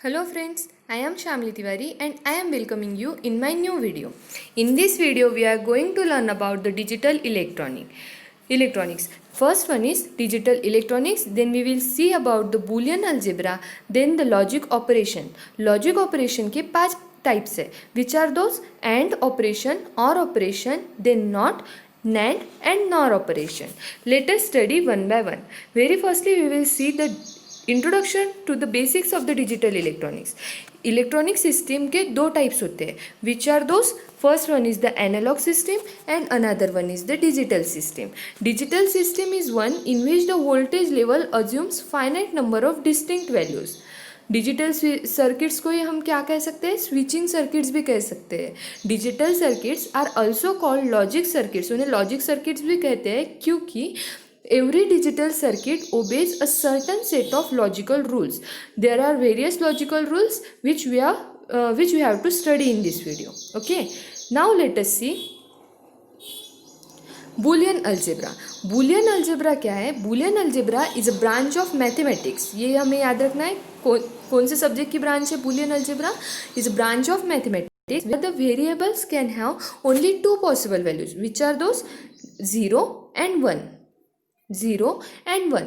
Hello friends, I am Shamli Tiwari and I am welcoming you in my new video. In this video we are going to learn about the digital electronics. First one is digital electronics, then we will see about the Boolean algebra, then the logic operation. Logic operation के 5 types है, which are those? AND operation, OR operation, then NOT, NAND and NOR operation. Let us study one by one. Very firstly we will see the introduction to the basics of the digital electronics. Electronic system के 2 types होते हैं, which are those? First one is the analogue system and another one is the digital system. Digital system is one in which the voltage level assumes finite number of distinct values. Digital circuits को ही हम क्या कह सकते हैं? Switching circuits भी कह सकते हैं. Digital circuits are also called logic circuits. उन्हें लॉजिक सर्किट्स भी कहते हैं क्योंकि every digital circuit obeys a certain set of logical rules. There are various logical rules which we have to study in this video. Okay, now let us see Boolean algebra. Boolean algebra क्या है? Boolean algebra is a branch of mathematics. ये हमें याद रखना है. कौन से subject की ब्रांच है? Boolean algebra is a branch of mathematics where the variables can have only 2 possible values. Which are those? 0 and 1. 0 and 1.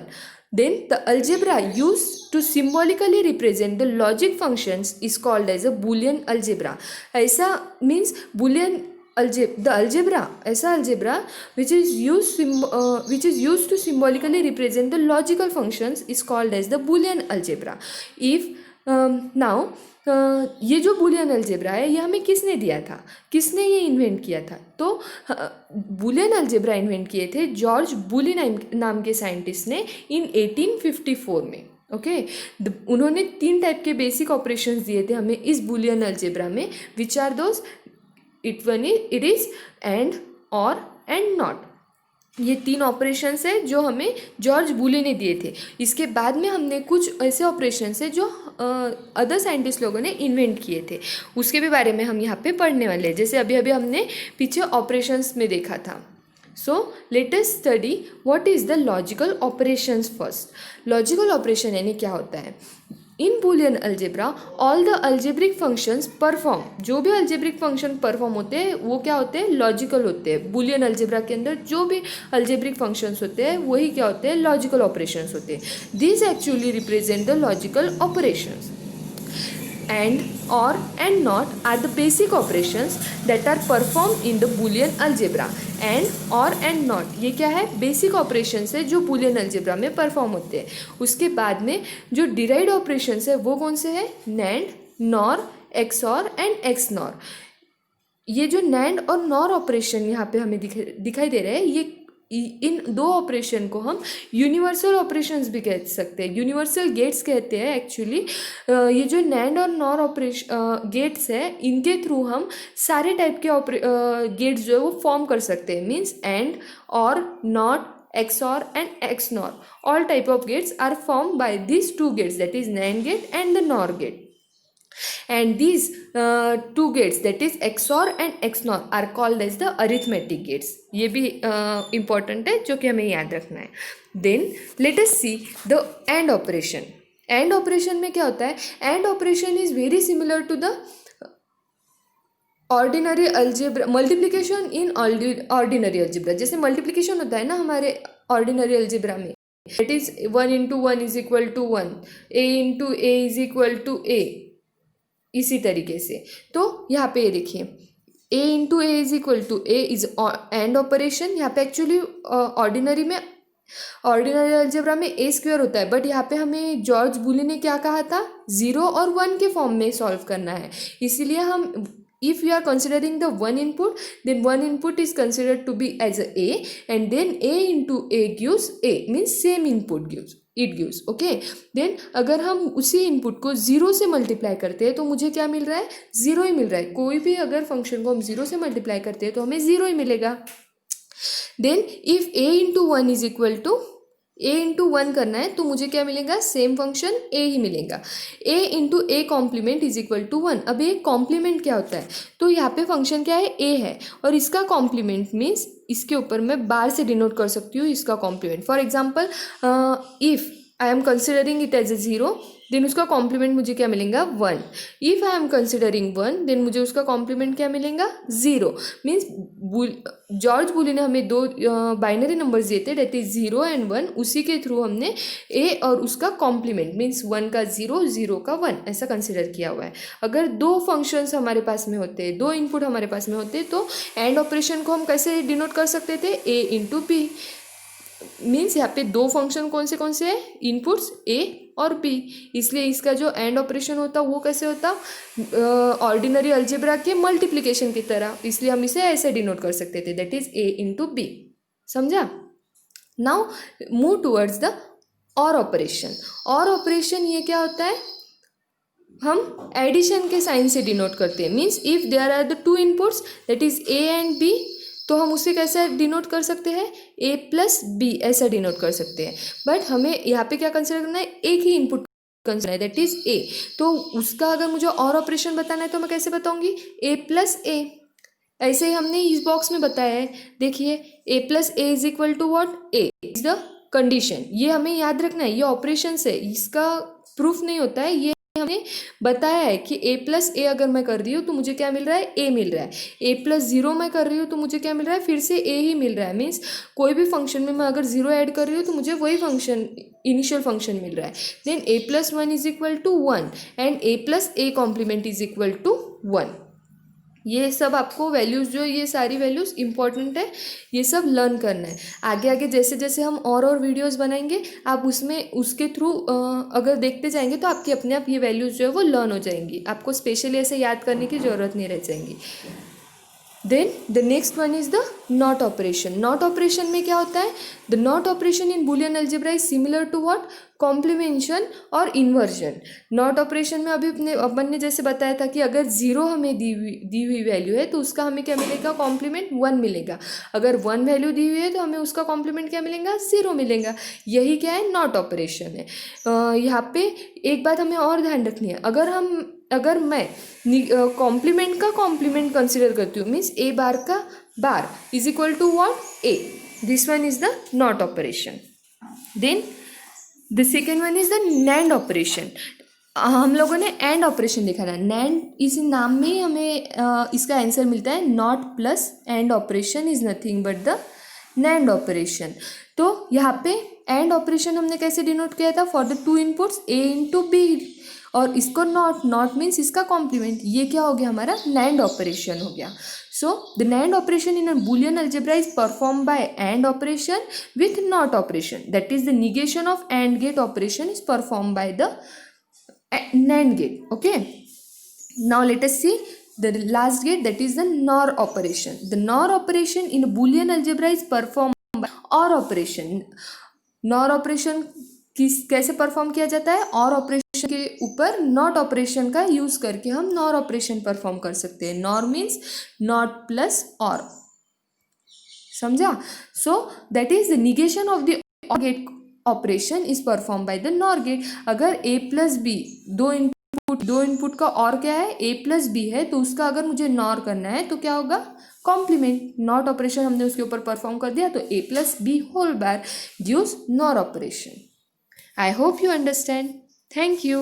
Then the algebra used to symbolically represent the logic functions is called as a Boolean algebra. ऐसा means Boolean the algebra, ऐसा algebra which is used to symbolically represent the logical functions is called as the Boolean algebra. If now ये जो Boolean algebra है ये हमें किसने दिया था? किसने ये इन्वेंट किया था? तो बूलियन अलजेब्रा इन्वेंट किए थे जॉर्ज बूली नाम के साइंटिस्ट ने इन 1854 में. ओके, उन्होंने 3 टाइप के बेसिक ऑपरेशंस दिए थे हमें इस बूलियन अलजेब्रा में, which are those? It is and, or and not. ये 3 ऑपरेशंस है जो हमें जॉर्ज बूली ने दिए थे. इसके बाद में हमने कुछ ऐसे ऑपरेशंस है जो अदर साइंटिस्ट लोगों ने इन्वेंट किए थे, उसके भी बारे में हम यहाँ पे पढ़ने वाले हैं. जैसे अभी हमने पीछे ऑपरेशंस में देखा था. So let us study what is the logical operations first. Logical operation यानी क्या होता है? In Boolean algebra all the algebraic functions perform. जो भी अलजेब्रिक फंक्शन परफॉर्म होते हैं वो क्या होते हैं? लॉजिकल होते हैं. बूलियन अलजेब्रा के अंदर जो भी अलजेब्रिक फंक्शंस होते हैं वही क्या होते हैं? लॉजिकल ऑपरेशंस होते हैं. This actually represent the logical operations. And, or and not are the basic operations that are performed in the Boolean algebra. And, or and not ये क्या है? बेसिक ऑपरेशंस है जो बूलियन अलजेब्रा में perform होते हैं. उसके बाद में जो डिराइव्ड ऑपरेशंस है वो कौन से है? NAND, nor, XOR and XNOR. ये जो नैंड और नॉर ऑपरेशन यहाँ पे हमें दिखाई दे रहे हैं, ये इन 2 ऑपरेशन को हम यूनिवर्सल ऑपरेशंस भी कह सकते हैं, यूनिवर्सल गेट्स कहते हैं एक्चुअली. ये जो नैंड और नॉर ऑपरेशन गेट्स है इनके थ्रू हम सारे टाइप के गेट्स जो है वो फॉर्म कर सकते हैं. मीन्स एंड, और, not, XOR and XNOR. All type of gates are formed by these 2 gates, that is NAND gate and the NOR gate. And these 2 gates, that is XOR and XNOR, are called as the arithmetic gates. ये भी important है जो कि हमें याद रखना है. Then let us see the AND operation. AND operation में क्या होता है? AND operation is very similar to the ordinary algebra, multiplication in ordinary algebra. जैसे मल्टीप्लिकेशन होता है ना हमारे ऑर्डिनरी अलजेब्रा में, it is 1 into 1 is equal to 1, a into a is equal to a. इसी तरीके से तो यहाँ पे ये देखिए a into a is equal to a is and operation. यहाँ पे एक्चुअली ऑर्डिनरी अलजेब्रा में a स्क्वायर होता है, बट यहाँ पे हमें जॉर्ज बूली ने क्या कहा था? 0 और 1 के फॉर्म में सॉल्व करना है. इसीलिए हम if you are considering the one input, then one input is considered to be as a and then a into a gives a, means same input gives okay. then अगर हम उसी input को 0 से multiply करते हैं तो मुझे क्या मिल रहा है? 0 ही मिल रहा है. कोई भी अगर फंक्शन को हम 0 से मल्टीप्लाई करते हैं तो हमें 0 ही मिलेगा. then if a into 1 is equal to a into 1 करना है तो मुझे क्या मिलेगा? सेम फंक्शन a ही मिलेगा. a into a complement is equal to 1. अब ये कॉम्प्लीमेंट क्या होता है? तो यहाँ पे फंक्शन क्या है? a है, और इसका कॉम्प्लीमेंट मीन्स इसके ऊपर मैं बार से डिनोट कर सकती हूँ इसका complement. For example if I am considering it as a 0, then उसका कॉम्प्लीमेंट मुझे क्या मिलेगा 1. If I am considering 1 then मुझे उसका कॉम्प्लीमेंट क्या मिलेगा 0. मीन्स जॉर्ज बुलियन ने हमें 2 बाइनरी नंबर्स दिए थे, डेट इज 0 एंड 1. उसी के थ्रू हमने ए और उसका कॉम्प्लीमेंट मीन्स 1 का 0, 0 का 1 ऐसा कंसिडर किया हुआ है. अगर 2 फंक्शंस हमारे पास में होते, 2 इनपुट हमारे पास में होते, तो एंड ऑपरेशन को हम कैसे डिनोट कर सकते थे, ए इंटू बी. मीन्स यहाँ पे 2 फंक्शन कौन से हैं, इनपुट्स ए और बी. इसलिए इसका जो एंड ऑपरेशन होता वो कैसे होता, ऑर्डिनरी अलजेब्रा के मल्टीप्लिकेशन की तरह. इसलिए हम इसे ऐसे डिनोट कर सकते थे, that is A into B. समझा. Now move towards the or operation. Or operation ये क्या होता है, हम एडिशन के साइन से डिनोट करते हैं. Means if there are the 2 inputs that is A and B, तो हम उसे कैसे डिनोट कर सकते हैं, ए प्लस बी ऐसा डिनोट कर सकते हैं. बट हमें यहाँ पे क्या कंसिडर करना है, एक ही इनपुट कंसिडर है दैट इज ए. तो उसका अगर मुझे और ऑपरेशन बताना है तो मैं कैसे बताऊंगी, ए प्लस ए. ऐसे ही हमने इस बॉक्स में बताया है, देखिए A plus A is equal to what, A is the condition. ये हमें याद रखना है, ये ऑपरेशन है, इसका प्रूफ नहीं होता है. ये हमने बताया है कि ए प्लस ए अगर मैं कर रही हूँ तो मुझे क्या मिल रहा है, ए मिल रहा है. ए प्लस 0 मैं कर रही हूँ तो मुझे क्या मिल रहा है, फिर से ए ही मिल रहा है. मीन्स कोई भी फंक्शन में मैं अगर 0 ऐड कर रही हूँ तो मुझे वही फंक्शन, इनिशियल फंक्शन मिल रहा है. Then A plus 1 is equal to 1 and A plus A complement is equal to 1. ये सब आपको वैल्यूज़, जो ये सारी वैल्यूज़ इंपॉर्टेंट है, ये सब लर्न करना है. आगे आगे जैसे जैसे हम और वीडियोस बनाएंगे, आप उसमें उसके थ्रू अगर देखते जाएंगे तो आपकी अपने आप ये वैल्यूज़ जो है वो लर्न हो जाएंगी. आपको स्पेशली ऐसे याद करने की ज़रूरत नहीं रह जाएंगी. Then the next one is the not operation. Not operation में क्या होता है, the not operation in Boolean algebra is similar to what, complementation और इन्वर्जन. नॉट ऑपरेशन में अभी अपन ने जैसे बताया था कि अगर 0 हमें दी हुई वैल्यू है तो उसका हमें क्या मिलेगा, कॉम्प्लीमेंट 1 मिलेगा. अगर 1 वैल्यू दी हुई है तो हमें उसका कॉम्प्लीमेंट क्या मिलेगा, 0 मिलेगा. यही क्या है, नॉट ऑपरेशन है. यहाँ पे एक बात हमें और ध्यान रखनी है, अगर मैं कॉम्प्लीमेंट का कॉम्प्लीमेंट कंसिडर करती हूँ, मीन्स ए बार का bar is equal to what, A. This one is the not operation. Then the second one is the NAND operation. हम लोगों ने एंड ऑपरेशन देखा था. नैंड इस नाम में ही हमें इसका आंसर मिलता है. Not plus and operation is nothing but the NAND operation. तो यहाँ पे एंड ऑपरेशन हमने कैसे डिनोट किया था, for the 2 inputs A into B, और इसको नॉट मीन्स इसका कॉम्प्लीमेंट. ये क्या हो गया, हमारा नैंड ऑपरेशन हो गया. So the NAND operation in a Boolean algebra is perform by and operation with not operation. That is the negation of and gate operation is perform by the NAND gate. Okay, now let us see the last gate, that is the NOR operation. The NOR operation in Boolean algebra is performed by OR operation. NOR operation कैसे perform किया जाता है, OR operation के ऊपर not operation का use करके हम NOR operation perform कर सकते हैं. NOR means not plus OR. समझा. So that is the negation of the OR gate operation is perform by the NOR gate. अगर ए प्लस बी, दो इनपुट का और क्या है, ए प्लस बी है, तो उसका अगर मुझे नॉर करना है तो क्या होगा, कॉम्प्लीमेंट. नॉट ऑपरेशन हमने उसके ऊपर परफॉर्म कर दिया तो A plus B whole bar gives NOR operation. I hope you understand. Thank you.